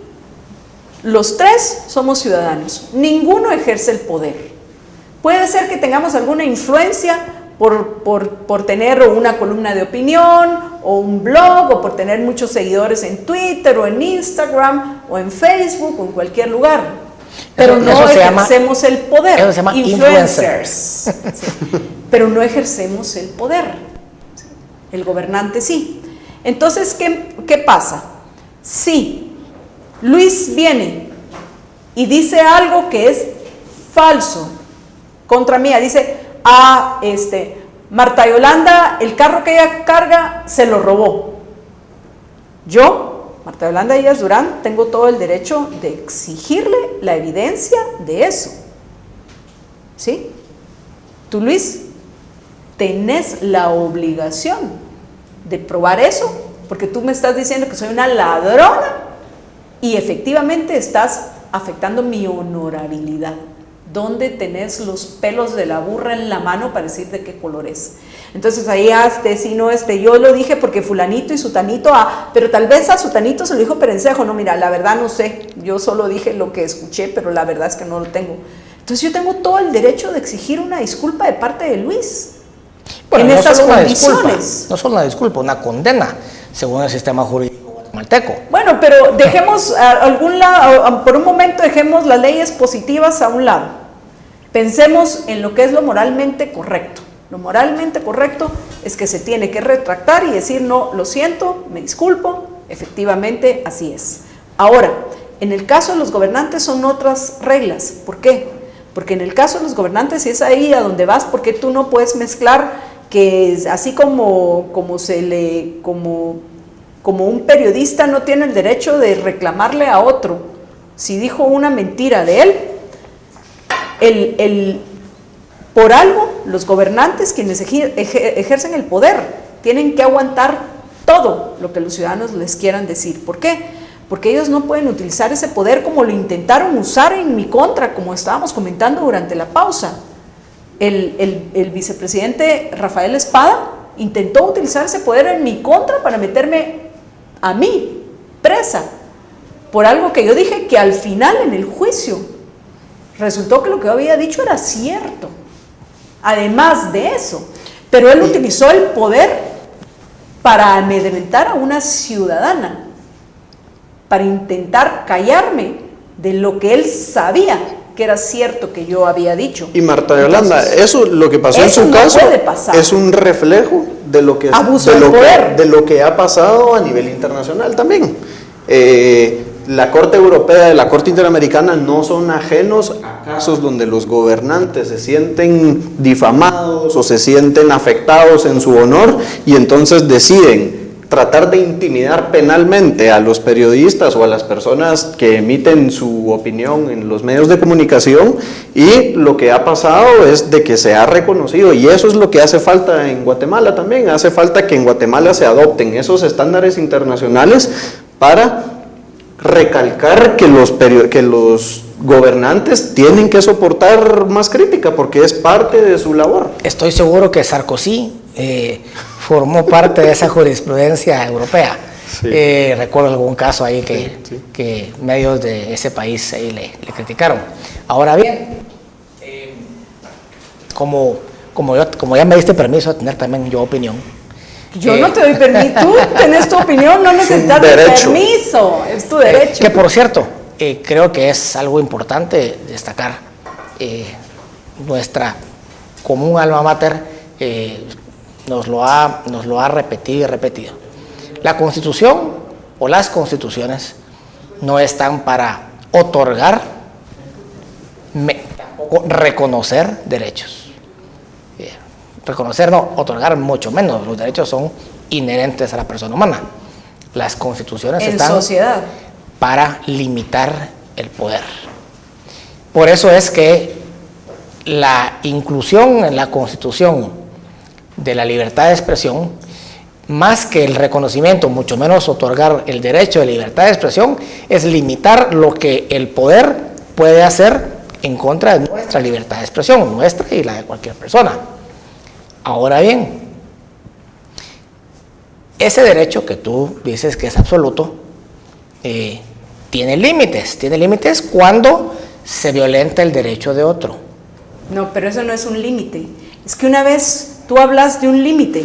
los tres somos ciudadanos, ninguno ejerce el poder. Puede ser que tengamos alguna influencia por tener una columna de opinión, o un blog, o por tener muchos seguidores en Twitter, o en Instagram, o en Facebook, o en cualquier lugar. Pero no ejercemos el poder. Eso se llama influencers. Sí. Pero no ejercemos el poder. El gobernante sí. Entonces, ¿qué pasa? Si Luis viene y dice algo que es falso contra mí, dice, Marta Yolanda, el carro que ella carga se lo robó. Yo, Marta Yolanda Díaz Durán, tengo todo el derecho de exigirle la evidencia de eso. ¿Sí? Tú, Luis, tenés la obligación de probar eso, porque tú me estás diciendo que soy una ladrona y efectivamente estás afectando mi honorabilidad. ¿Dónde tenés los pelos de la burra en la mano para decir de qué color es? Entonces ahí si no, yo lo dije porque fulanito y sutanito, pero tal vez a sutanito se lo dijo Perencejo. No, mira, la verdad no sé, yo solo dije lo que escuché, pero la verdad es que no lo tengo. Entonces yo tengo todo el derecho de exigir una disculpa de parte de Luis. Bueno, en no estas solo condiciones. No solo una disculpa, una condena, según el sistema jurídico guatemalteco. Bueno, pero dejemos por un momento dejemos las leyes positivas a un lado. Pensemos en lo que es lo moralmente correcto. Lo moralmente correcto es que se tiene que retractar y decir, no, lo siento, me disculpo, efectivamente así es. Ahora, en el caso de los gobernantes son otras reglas. ¿Por qué? Porque en el caso de los gobernantes, si es ahí a donde vas, ¿por qué tú no puedes mezclar que así como un periodista no tiene el derecho de reclamarle a otro si dijo una mentira de él? Por algo, los gobernantes, quienes ejercen el poder, tienen que aguantar todo lo que los ciudadanos les quieran decir. ¿Por qué? Porque ellos no pueden utilizar ese poder como lo intentaron usar en mi contra, como estábamos comentando durante la pausa. El vicepresidente Rafael Espada intentó utilizar ese poder en mi contra para meterme a mí presa por algo que yo dije que al final en el juicio resultó que lo que yo había dicho era cierto. Además de eso, pero él utilizó el poder para amedrentar a una ciudadana, para intentar callarme de lo que él sabía que era cierto que yo había dicho. Y Marta Yolanda, eso lo que pasó en su caso es un reflejo de lo que de lo que ha pasado a nivel internacional también. La Corte Europea y la Corte Interamericana no son ajenos a casos donde los gobernantes se sienten difamados o se sienten afectados en su honor y entonces deciden tratar de intimidar penalmente a los periodistas o a las personas que emiten su opinión en los medios de comunicación, y lo que ha pasado es de que se ha reconocido, y eso es lo que hace falta en Guatemala también. Hace falta que en Guatemala se adopten esos estándares internacionales para recalcar que los gobernantes tienen que soportar más crítica porque es parte de su labor. Estoy seguro que Sarkozy formó parte de esa jurisprudencia europea. Sí. Recuerdo algún caso ahí que medios de ese país ahí le criticaron. Ahora bien, como ya me diste permiso de tener también yo opinión. Yo no te doy permiso, tú tenés tu opinión, no necesitas permiso, es tu derecho. Que por cierto, creo que es algo importante destacar, nuestra común alma mater nos lo ha repetido y repetido. La Constitución o las constituciones no están para otorgar, tampoco reconocer derechos. Reconocer no, otorgar mucho menos. Los derechos son inherentes a la persona humana. Las constituciones están sociedad para limitar el poder. Por eso es que la inclusión en la Constitución de la libertad de expresión, más que el reconocimiento, mucho menos otorgar el derecho de libertad de expresión, es limitar lo que el poder puede hacer en contra de nuestra libertad de expresión, nuestra y la de cualquier persona. Ahora bien, ese derecho que tú dices que es absoluto, tiene límites cuando se violenta el derecho de otro. No, pero eso no es un límite. Es que una vez tú hablas de un límite,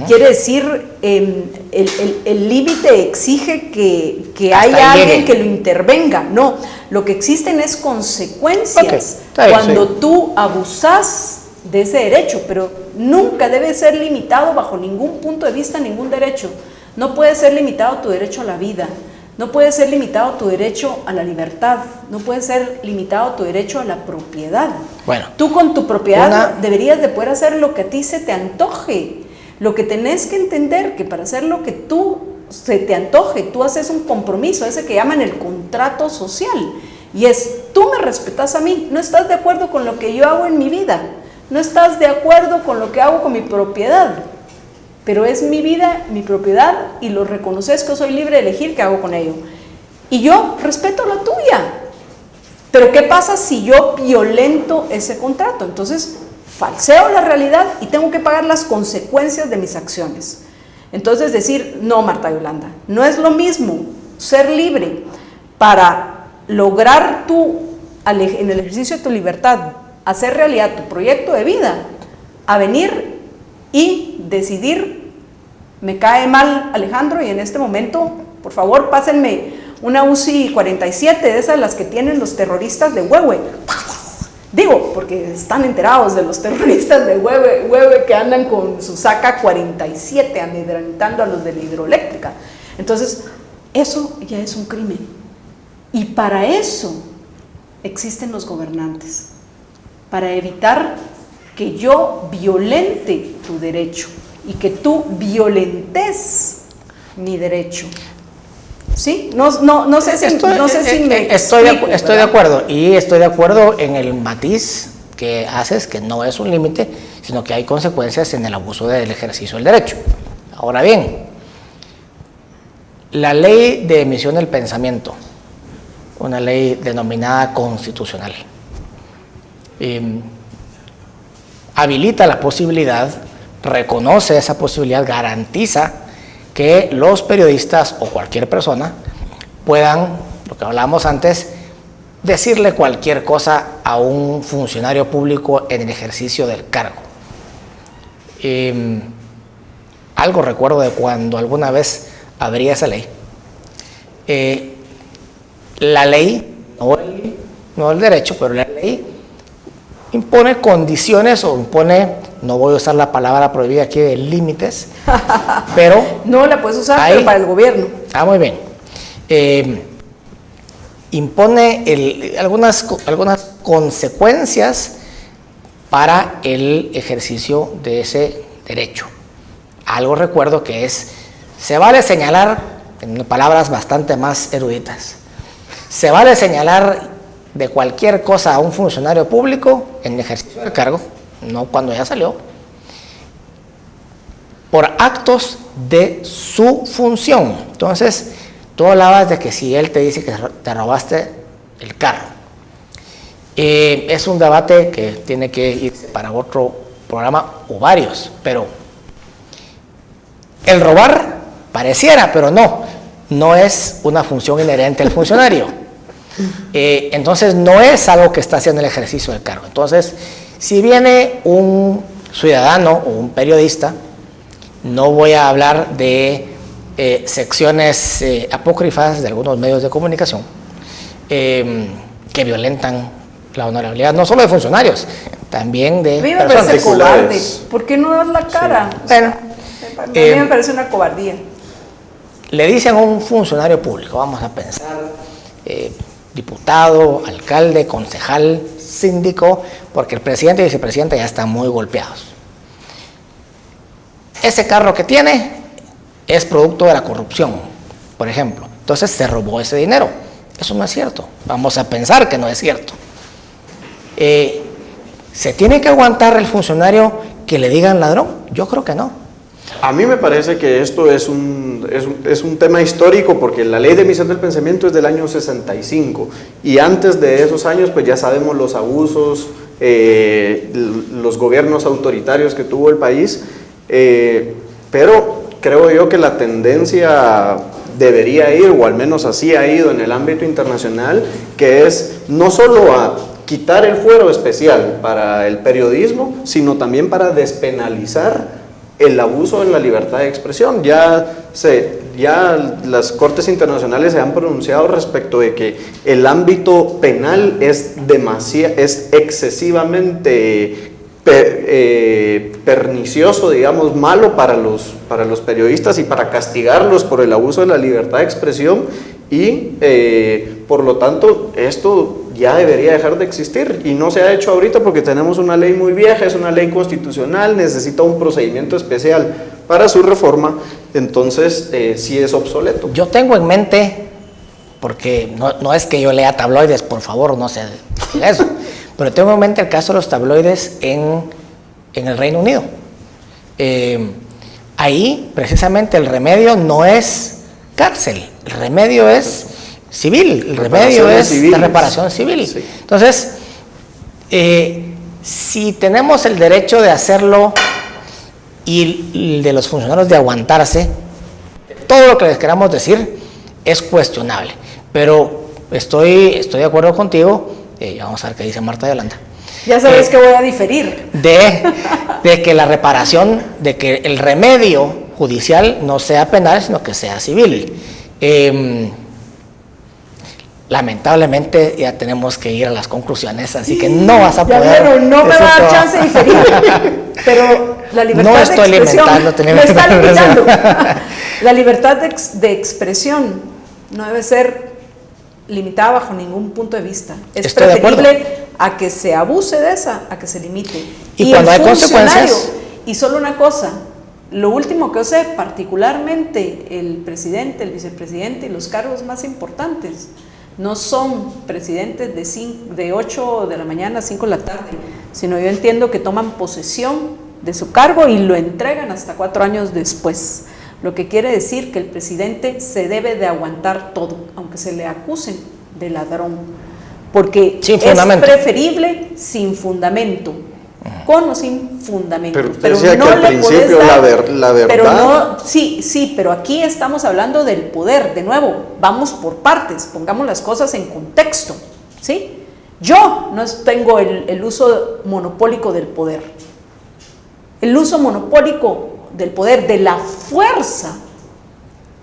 quiere decir, el límite exige que haya alguien que lo intervenga. No, lo que existen es consecuencias cuando tú abusas de ese derecho, pero nunca debe ser limitado bajo ningún punto de vista ningún derecho. No puede ser limitado tu derecho a la vida, no puede ser limitado tu derecho a la libertad, no puede ser limitado tu derecho a la propiedad. Bueno, tú con tu propiedad deberías de poder hacer lo que a ti se te antoje. Lo que tenés que entender que para hacer lo que se te antoje, tú haces un compromiso, ese que llaman el contrato social, y es, tú me respetas a mí, no estás de acuerdo con lo que yo hago en mi vida, no estás de acuerdo con lo que hago con mi propiedad, pero es mi vida, mi propiedad, y lo reconoces que soy libre de elegir qué hago con ello. Y yo respeto la tuya. Pero ¿qué pasa si yo violento ese contrato? Entonces, falseo la realidad y tengo que pagar las consecuencias de mis acciones. Entonces decir, no, Marta Yolanda, no es lo mismo ser libre para lograr en el ejercicio de tu libertad, hacer realidad tu proyecto de vida, a venir y decidir, me cae mal Alejandro y en este momento, por favor, pásenme una UCI 47 de esas las que tienen los terroristas de Huehue. Digo, porque están enterados de los terroristas de Huehue que andan con su AK-47 amedrentando a los de la hidroeléctrica. Entonces, eso ya es un crimen. Y para eso existen los gobernantes, para evitar que yo violente tu derecho y que tú violentes mi derecho. ¿Sí? No sé si me explico, estoy de acuerdo, y estoy de acuerdo en el matiz que haces, que no es un límite, sino que hay consecuencias en el abuso del ejercicio del derecho. Ahora bien, la ley de emisión del pensamiento, una ley denominada constitucional, habilita la posibilidad, reconoce esa posibilidad, garantiza que los periodistas o cualquier persona puedan, lo que hablábamos antes, decirle cualquier cosa a un funcionario público en el ejercicio del cargo. Algo recuerdo de cuando alguna vez habría esa ley. La ley, no el derecho, pero la ley impone condiciones o impone, no voy a usar la palabra prohibida aquí de límites, pero... No la puedes usar, pero para el gobierno. Muy bien. Impone algunas consecuencias para el ejercicio de ese derecho. Algo recuerdo que es, Se vale señalar, en palabras bastante más eruditas, se vale señalar de cualquier cosa a un funcionario público en ejercicio del cargo, no cuando ya salió, por actos de su función. Entonces, tú hablabas de que si él te dice que te robaste el carro, es un debate que tiene que irse para otro programa o varios, pero el robar pareciera, pero no es una función inherente al funcionario. Entonces no es algo que está haciendo el ejercicio del cargo. Entonces, si viene un ciudadano o un periodista, no voy a hablar de secciones apócrifas de algunos medios de comunicación que violentan la honorabilidad no solo de funcionarios, también de a mí me personas. parece cobarde. ¿Por qué no das la cara? Sí. Bueno, a mí me parece una cobardía. Le dicen a un funcionario público, vamos a pensar, diputado, alcalde, concejal, síndico, porque el presidente y vicepresidente ya están muy golpeados. Ese carro que tiene es producto de la corrupción, por ejemplo. Entonces se robó ese dinero. Eso no es cierto. Vamos a pensar que no es cierto. ¿Se tiene que aguantar el funcionario que le digan ladrón? Yo creo que no. A mí me parece que esto es un tema histórico, porque la ley de emisión del pensamiento es del año 65 y antes de esos años pues ya sabemos los abusos, los gobiernos autoritarios que tuvo el país, pero creo yo que la tendencia debería ir, o al menos así ha ido en el ámbito internacional, que es no solo a quitar el fuero especial para el periodismo, sino también para despenalizar el abuso de la libertad de expresión. Ya las cortes internacionales se han pronunciado respecto de que el ámbito penal es excesivamente pernicioso, digamos, malo para los periodistas y para castigarlos por el abuso de la libertad de expresión, y por lo tanto esto ya debería dejar de existir, y no se ha hecho ahorita porque tenemos una ley muy vieja, es una ley constitucional, necesita un procedimiento especial para su reforma, entonces sí es obsoleto. Yo tengo en mente, porque no es que yo lea tabloides, por favor, no sé eso, pero tengo en mente el caso de los tabloides en el Reino Unido. Ahí precisamente el remedio no es cárcel, el remedio es civil, el remedio es la reparación civil. Sí. Entonces, si tenemos el derecho de hacerlo y de los funcionarios de aguantarse, todo lo que les queramos decir es cuestionable, pero estoy de acuerdo contigo, vamos a ver qué dice Marta Yolanda. Ya sabes que voy a diferir. De que la reparación, de que el remedio judicial no sea penal, sino que sea civil. Lamentablemente ya tenemos que ir a las conclusiones, así que no vas a poder. Pero no me va a dar chance de diferir. Pero la libertad de expresión me está limitando. La libertad de expresión no debe ser limitada bajo ningún punto de vista. Es preferible a que se abuse de esa, a que se limite. Y cuando hay consecuencias. Y solo una cosa, lo último que yo sé, particularmente el presidente, el vicepresidente y los cargos más importantes, no son presidentes de 8 de la mañana a 5 de la tarde, sino yo entiendo que toman posesión de su cargo y lo entregan hasta 4 años después. Lo que quiere decir que el presidente se debe de aguantar todo, aunque se le acusen de ladrón, porque es preferible sin fundamento, con o sin fundamento. Pero usted decía que al principio la verdad. Pero no, sí, pero aquí estamos hablando del poder. De nuevo, vamos por partes, pongamos las cosas en contexto, ¿sí? Yo no tengo el uso monopólico del poder. El uso monopólico del poder, de la fuerza,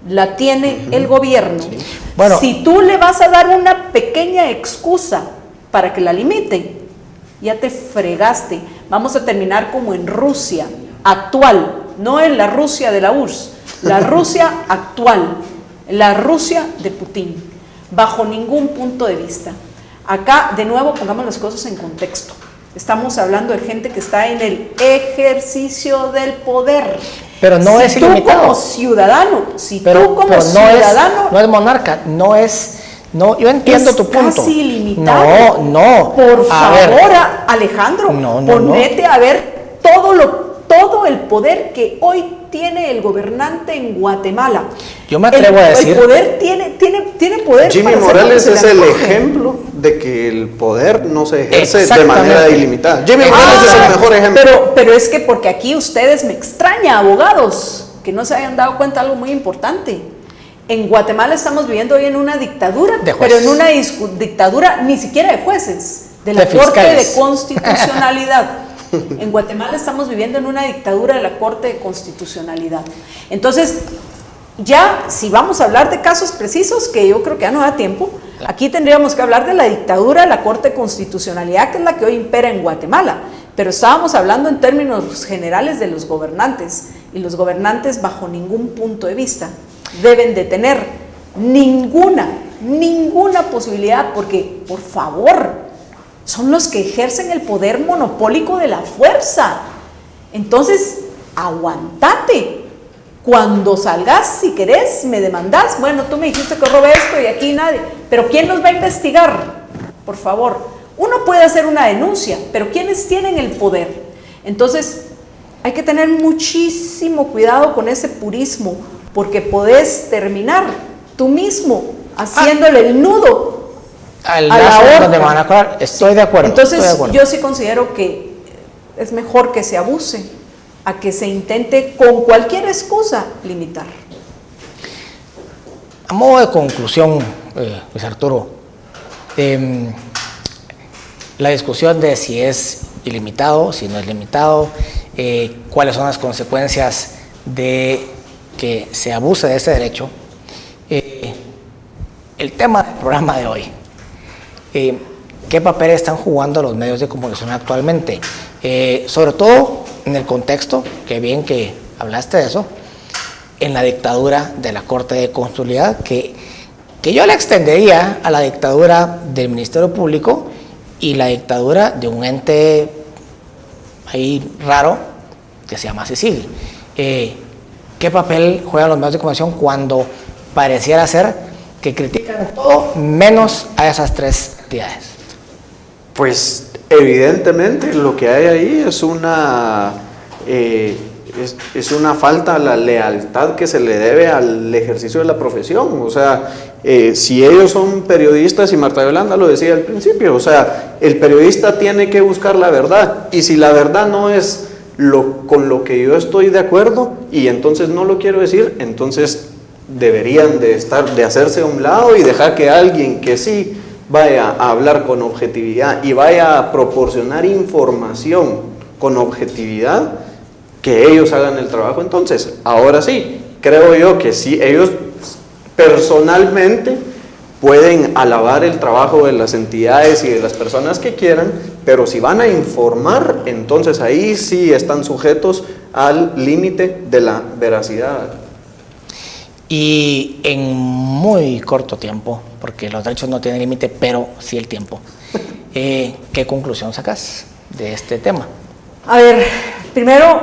la tiene el gobierno. Sí. Bueno, si tú le vas a dar una pequeña excusa para que la limite, ya te fregaste. Vamos a terminar como en Rusia actual, no en la Rusia de la URSS, la Rusia actual, la Rusia de Putin, bajo ningún punto de vista. Acá, de nuevo, pongamos las cosas en contexto. Estamos hablando de gente que está en el ejercicio del poder. Pero no es ilimitado. Tú como ciudadano, no es monarca, no, yo entiendo es tu punto. Casi ilimitado. No. Por favor, Alejandro, ponete a ver todo el poder que hoy tiene el gobernante en Guatemala. Yo me atrevo a decir. El poder tiene poder. Jimmy Morales es el ejemplo de que el poder no se ejerce de manera ilimitada. Jimmy Morales es el mejor ejemplo. Pero es que porque aquí ustedes, me extraña, abogados, que no se hayan dado cuenta de algo muy importante. En Guatemala estamos viviendo hoy en una dictadura, pero en una dictadura ni siquiera de jueces, de la Corte de Constitucionalidad. En Guatemala estamos viviendo en una dictadura de la Corte de Constitucionalidad. Entonces, ya si vamos a hablar de casos precisos, que yo creo que ya no da tiempo, aquí tendríamos que hablar de la dictadura de la Corte de Constitucionalidad, que es la que hoy impera en Guatemala. Pero estábamos hablando en términos generales de los gobernantes, y los gobernantes bajo ningún punto de vista deben de tener ninguna posibilidad, porque, por favor, son los que ejercen el poder monopólico de la fuerza. Entonces, aguantate. Cuando salgas, si querés, me demandás. Bueno, tú me dijiste que robé esto y aquí nadie. Pero ¿quién nos va a investigar? Por favor. Uno puede hacer una denuncia, pero ¿quiénes tienen el poder? Entonces, hay que tener muchísimo cuidado con ese purismo, porque podés terminar tú mismo haciéndole el nudo a la horca. Estoy de acuerdo. Entonces, yo sí considero que es mejor que se abuse a que se intente con cualquier excusa limitar. A modo de conclusión, Luis Arturo, la discusión de si es ilimitado, si no es limitado, cuáles son las consecuencias de que se abuse de ese derecho, el tema del programa de hoy. ¿Qué papel están jugando los medios de comunicación actualmente? Sobre todo en el contexto, que bien que hablaste de eso, en la dictadura de la Corte de Constitucionalidad, que yo le extendería a la dictadura del Ministerio Público y la dictadura de un ente ahí raro que se llama CICIG. ¿Qué papel juegan los medios de comunicación cuando pareciera ser que critican todo menos a esas tres entidades? Pues evidentemente lo que hay ahí es una falta a la lealtad que se le debe al ejercicio de la profesión. O sea, si ellos son periodistas, y Marta Yolanda lo decía al principio, o sea, el periodista tiene que buscar la verdad, y si la verdad no es con lo que yo estoy de acuerdo y entonces no lo quiero decir, entonces deberían de hacerse a un lado y dejar que alguien que sí vaya a hablar con objetividad y vaya a proporcionar información con objetividad, que ellos hagan el trabajo. Entonces, ahora sí, creo yo que sí, ellos personalmente pueden alabar el trabajo de las entidades y de las personas que quieran, pero si van a informar, entonces ahí sí están sujetos al límite de la veracidad. Y en muy corto tiempo, porque los derechos no tienen límite, pero sí el tiempo, ¿qué conclusión sacas de este tema? A ver, primero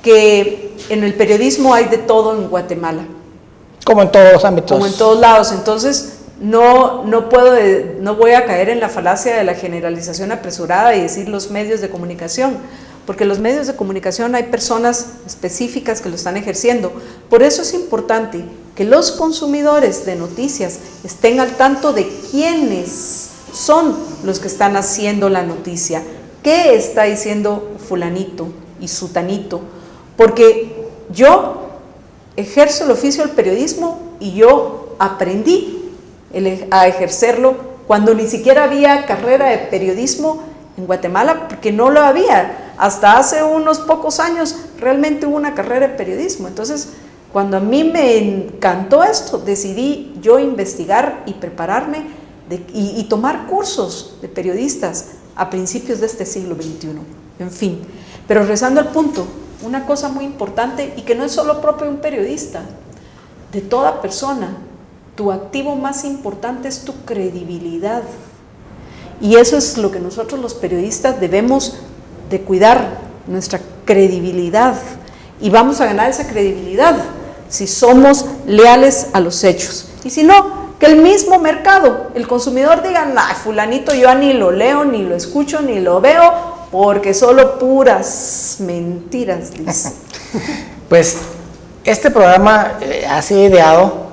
que en el periodismo hay de todo en Guatemala. Como en todos los ámbitos. Como en todos lados. Entonces, no voy a caer en la falacia de la generalización apresurada y decir los medios de comunicación, porque los medios de comunicación hay personas específicas que lo están ejerciendo. Por eso es importante que los consumidores de noticias estén al tanto de quiénes son los que están haciendo la noticia, qué está diciendo fulanito y sutanito, porque yo ejerzo el oficio del periodismo y yo aprendí a ejercerlo cuando ni siquiera había carrera de periodismo en Guatemala, porque no lo había. Hasta hace unos pocos años realmente hubo una carrera de periodismo. Entonces, cuando a mí me encantó esto, decidí yo investigar y prepararme y tomar cursos de periodistas a principios de este siglo XXI. En fin, pero regresando al punto, una cosa muy importante y que no es solo propio de un periodista, de toda persona, tu activo más importante es tu credibilidad. Y eso es lo que nosotros los periodistas debemos de cuidar, nuestra credibilidad. Y vamos a ganar esa credibilidad si somos leales a los hechos. Y si no, que el mismo mercado, el consumidor diga, nah, fulanito yo ni lo leo, ni lo escucho, ni lo veo, porque solo puras mentiras dice. Pues este programa ha sido ideado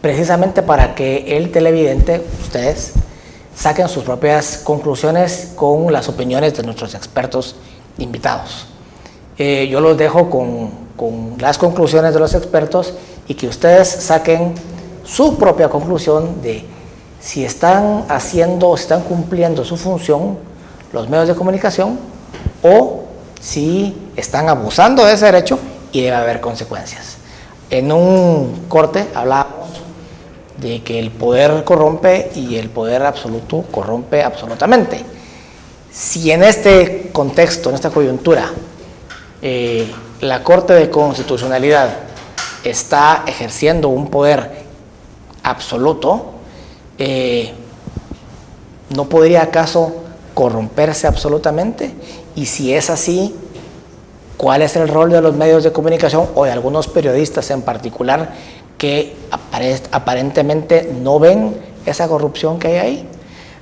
precisamente para que el televidente, ustedes, saquen sus propias conclusiones con las opiniones de nuestros expertos invitados. Yo los dejo con las conclusiones de los expertos y que ustedes saquen su propia conclusión de si están haciendo o si están cumpliendo su función los medios de comunicación o si están abusando de ese derecho y debe haber consecuencias. En un corte hablábamos de que el poder corrompe y el poder absoluto corrompe absolutamente. Si en este contexto, en esta coyuntura, la Corte de Constitucionalidad está ejerciendo un poder absoluto, ¿no podría acaso corromperse absolutamente? Y si es así, ¿cuál es el rol de los medios de comunicación o de algunos periodistas en particular que aparentemente no ven esa corrupción que hay ahí?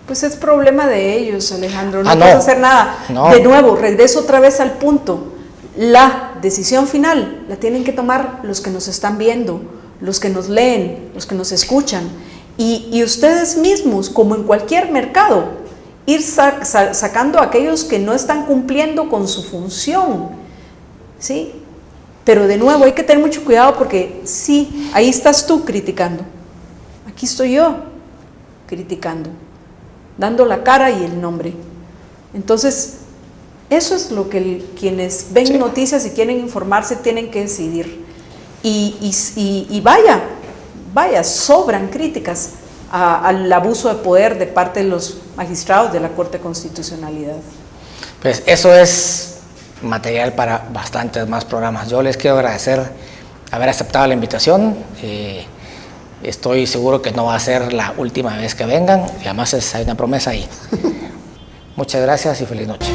Pues es problema de ellos, Alejandro, no no puedes hacer nada. No. De nuevo, regreso otra vez al punto. La decisión final la tienen que tomar los que nos están viendo, los que nos leen, los que nos escuchan. Y ustedes mismos, como en cualquier mercado, ir sacando a aquellos que no están cumpliendo con su función, ¿sí? Pero de nuevo hay que tener mucho cuidado porque sí, ahí estás tú criticando, aquí estoy yo criticando, dando la cara y el nombre. Entonces, eso es lo que quienes ven sí. noticias y quieren informarse tienen que decidir. Y vaya, sobran críticas al abuso de poder de parte de los magistrados de la Corte de Constitucionalidad. Pues eso es material para bastantes más programas. Yo les quiero agradecer haber aceptado la invitación. Estoy seguro que no va a ser la última vez que vengan y además hay una promesa ahí. Muchas gracias y feliz noche.